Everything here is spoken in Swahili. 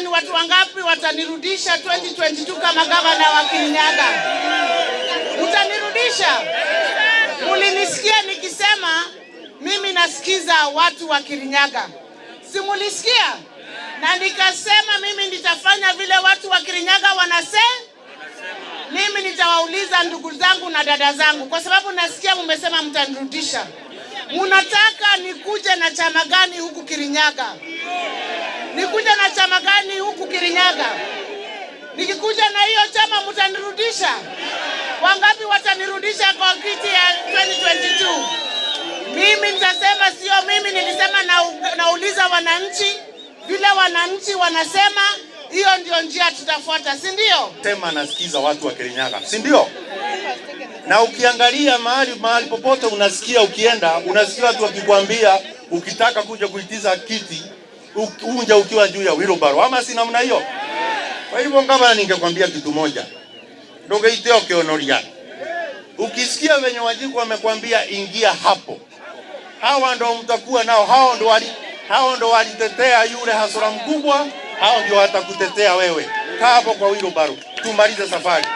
ni watu wangapi watanirudisha 2022 kama gavana wa Kirinyaga? Utanirudisha? Mulinisikia nikisema mimi nasikiza watu wa Kirinyaga. Simulisikia? Na nikasema mimi nitafanya vile watu wa Kirinyaga wanasema. Mimi nitawauliza ndugu zangu na dada zangu, kwa sababu nasikia mmesema mtanirudisha. Munataka nikuje na chama gani huku Kirinyaga? Nikuje na chama gani huku Kirinyaga? Nikikuja na hiyo chama mtanirudisha? Wangapi watanirudisha kwa kiti ya 2022? Mimi nitasema sio mimi nilisema, nauliza wananchi vile wananchi wanasema, hiyo ndio njia tutafuata, si ndio? Sema nasikiza watu wa Kirinyaga, si ndio? Na ukiangalia mahali popote unasikia, ukienda unasikia watu wakikwambia ukitaka kuja kuitiza kiti unja ukiwa juu ya wheelbarrow, ama si namna hiyo? Kwa hivyo kama ningekwambia kitu moja, ndogeite okionoria. Ukisikia wenye Wanjiku wamekwambia ingia hapo, hawa ndio mtakuwa nao, hao ndio walitetea yule hasura mkubwa, hao ndio watakutetea wewe. Kaa hapo kwa wheelbarrow, tumalize safari.